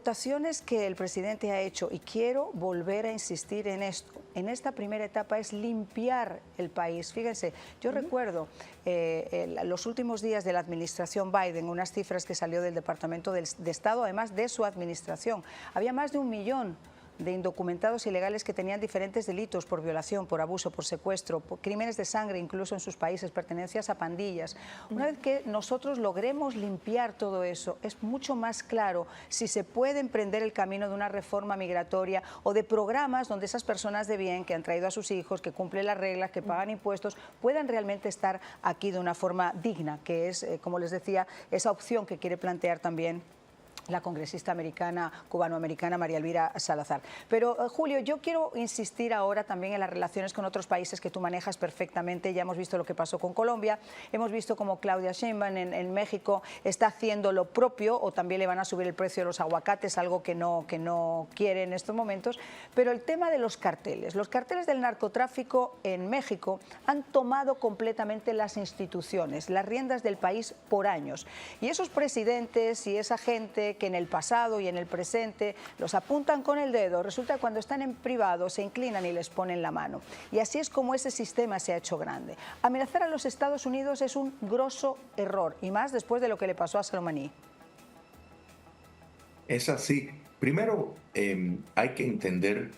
aportaciones que el presidente ha hecho, y quiero volver a insistir en esto, en esta primera etapa es limpiar el país. Fíjense, yo recuerdo los últimos días de la administración Biden, unas cifras que salió del Departamento de Estado, además de su administración. Había más de 1 millón de indocumentados ilegales que tenían diferentes delitos por violación, por abuso, por secuestro, por crímenes de sangre, incluso en sus países, pertenencias a pandillas. Una vez que nosotros logremos limpiar todo eso, es mucho más claro si se puede emprender el camino de una reforma migratoria o de programas donde esas personas de bien que han traído a sus hijos, que cumplen las reglas, que pagan impuestos, puedan realmente estar aquí de una forma digna, que es, como les decía, esa opción que quiere plantear también la congresista americana, cubanoamericana María Elvira Salazar. Pero, Julio, yo quiero insistir ahora también en las relaciones con otros países que tú manejas perfectamente. Ya hemos visto lo que pasó con Colombia, hemos visto cómo Claudia Sheinbaum en México está haciendo lo propio, o también le van a subir el precio de los aguacates, algo que no quiere en estos momentos. Pero el tema de los carteles del narcotráfico en México han tomado completamente las instituciones, las riendas del país por años. Y esos presidentes y esa gente que en el pasado y en el presente los apuntan con el dedo, resulta que cuando están en privado se inclinan y les ponen la mano. Y así es como ese sistema se ha hecho grande. Amenazar a los Estados Unidos es un grosso error, y más después de lo que le pasó a Soleimani. Es así. Primero, hay que entender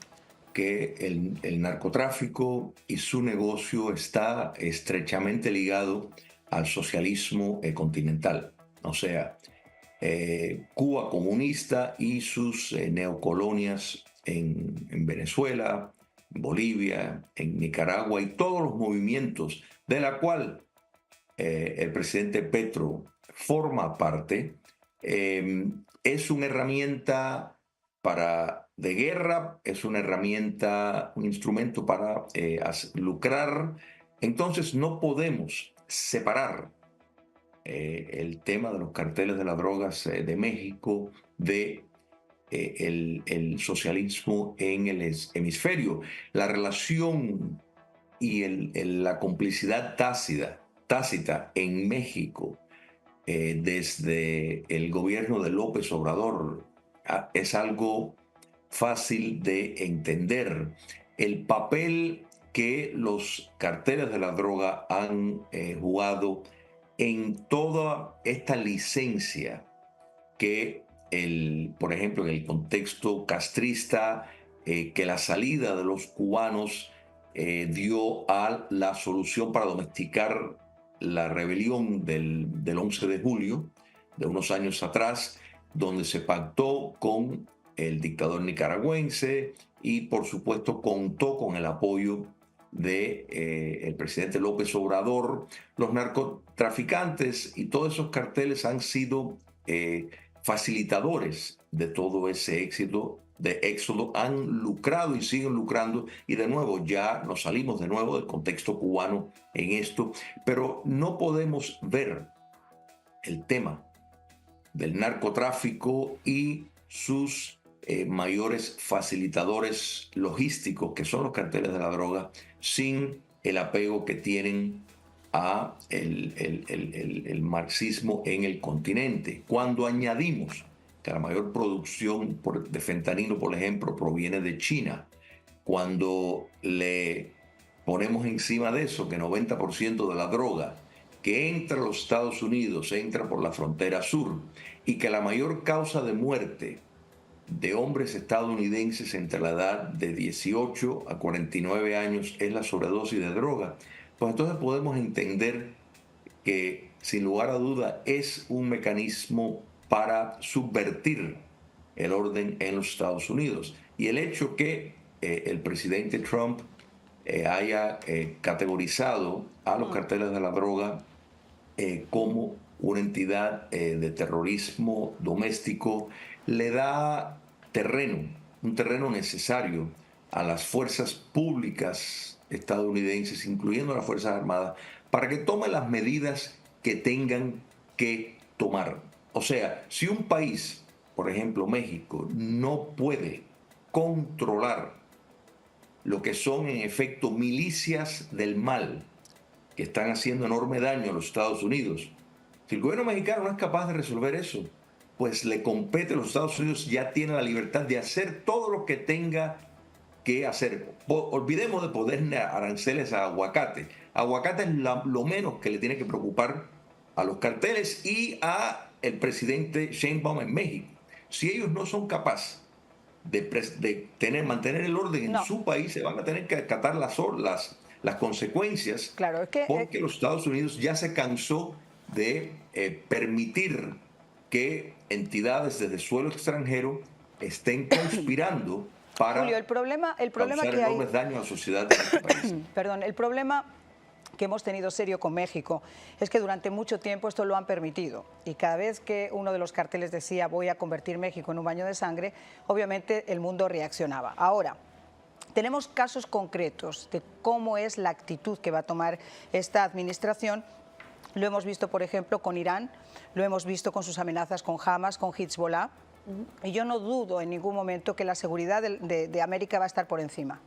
que el narcotráfico y su negocio está estrechamente ligado al socialismo continental. O sea, Cuba comunista y sus neocolonias en Venezuela, en Bolivia, en Nicaragua y todos los movimientos de la cual el presidente Petro forma parte, es una herramienta de guerra, es una herramienta, un instrumento para lucrar. Entonces no podemos separar el tema de los carteles de las drogas de México de el socialismo en el hemisferio. La relación y la complicidad tácita en México desde el gobierno de López Obrador es algo fácil de entender. El papel que los carteles de la droga han jugado en toda esta licencia que, por ejemplo, en el contexto castrista, que la salida de los cubanos dio a la solución para domesticar la rebelión del 11 de julio, de unos años atrás, donde se pactó con el dictador nicaragüense y, por supuesto, contó con el apoyo del presidente López Obrador. Los narcotraficantes y todos esos carteles han sido facilitadores de todo ese éxito de éxodo, han lucrado y siguen lucrando, y de nuevo ya nos salimos de nuevo del contexto cubano en esto, pero no podemos ver el tema del narcotráfico y sus mayores facilitadores logísticos, que son los carteles de la droga, sin el apego que tienen a el marxismo en el continente. Cuando añadimos que la mayor producción de fentanilo, por ejemplo, proviene de China, cuando le ponemos encima de eso que 90% de la droga que entra a los Estados Unidos entra por la frontera sur, y que la mayor causa de muerte de hombres estadounidenses entre la edad de 18 a 49 años es la sobredosis de droga, pues entonces podemos entender que sin lugar a duda es un mecanismo para subvertir el orden en los Estados Unidos. Y el hecho que el presidente Trump haya categorizado a los carteles de la droga como una entidad de terrorismo doméstico le da un terreno necesario a las fuerzas públicas estadounidenses, incluyendo las Fuerzas Armadas, para que tomen las medidas que tengan que tomar. O sea, si un país, por ejemplo México, no puede controlar lo que son en efecto milicias del mal que están haciendo enorme daño a los Estados Unidos, si el gobierno mexicano no es capaz de resolver eso, pues le compete a los Estados Unidos, ya tiene la libertad de hacer todo lo que tenga que hacer. Olvidemos de poner aranceles a aguacate. Aguacate es lo menos que le tiene que preocupar a los carteles y a el presidente Sheinbaum en México. Si ellos no son capaces de mantener el orden en su país, se van a tener que acatar las consecuencias, claro, es que, porque los Estados Unidos ya se cansó de permitir que entidades desde suelo extranjero estén conspirando para Julio, el problema causar que hay, enormes daños a la sociedad de nuestro país. Perdón, el problema que hemos tenido serio con México es que durante mucho tiempo esto lo han permitido, y cada vez que uno de los carteles decía voy a convertir México en un baño de sangre, obviamente el mundo reaccionaba. Ahora, tenemos casos concretos de cómo es la actitud que va a tomar esta administración. Lo hemos visto, por ejemplo, con Irán, lo hemos visto con sus amenazas con Hamas, con Hezbollah, y yo no dudo en ningún momento que la seguridad de América va a estar por encima.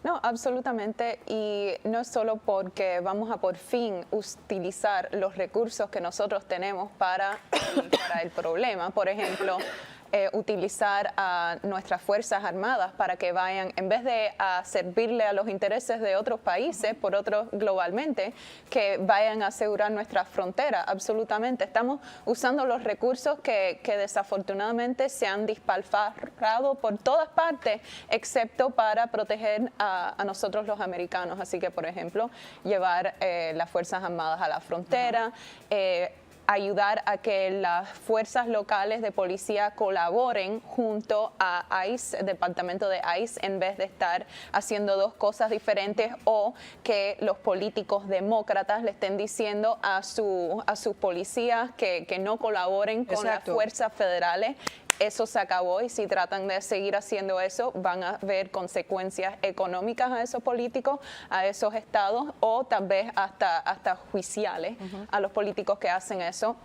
No, absolutamente, y no es solo porque vamos a por fin utilizar los recursos que nosotros tenemos para el problema. Por ejemplo, utilizar a nuestras Fuerzas Armadas para que vayan, en vez de servirle a los intereses de otros países, por otros globalmente, que vayan a asegurar nuestra frontera. Absolutamente. Estamos usando los recursos que desafortunadamente se han despilfarrado por todas partes, excepto para proteger a nosotros los americanos. Así que, por ejemplo, llevar las Fuerzas Armadas a la frontera, ayudar a que las fuerzas locales de policía colaboren junto a ICE, el departamento de ICE, en vez de estar haciendo dos cosas diferentes, o que los políticos demócratas le estén diciendo a sus policías que no colaboren con las fuerzas federales. Eso se acabó, y si tratan de seguir haciendo eso, van a haber consecuencias económicas a esos políticos, a esos estados, o tal vez hasta judiciales a los políticos que hacen eso.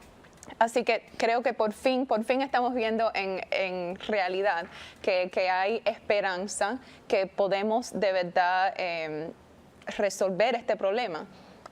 Así que creo que por fin estamos viendo en realidad que hay esperanza, que podemos de verdad resolver este problema.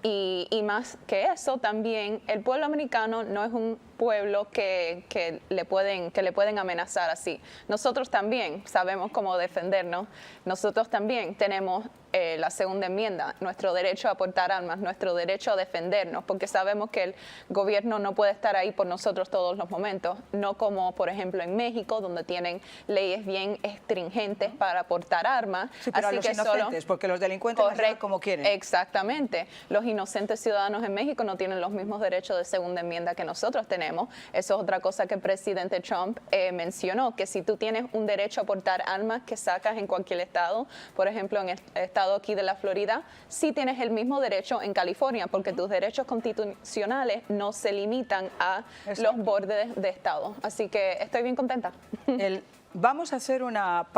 Y más que eso, también el pueblo americano no es un pueblo que le pueden amenazar así. Nosotros también sabemos cómo defendernos. Nosotros también tenemos la segunda enmienda, nuestro derecho a portar armas, nuestro derecho a defendernos, porque sabemos que el gobierno no puede estar ahí por nosotros todos los momentos, no como por ejemplo en México, donde tienen leyes bien estringentes para portar armas. Sí, pero así a los inocentes, porque los delincuentes hacen como quieren. Exactamente. Los inocentes ciudadanos en México no tienen los mismos derechos de segunda enmienda que nosotros tenemos. Eso es otra cosa que el presidente Trump mencionó, que si tú tienes un derecho a portar armas que sacas en cualquier estado, por ejemplo en el estado aquí de la Florida, sí tienes el mismo derecho en California, porque tus derechos constitucionales no se limitan a los bordes de estado. Así que estoy bien contenta. Vamos a hacer una pausa.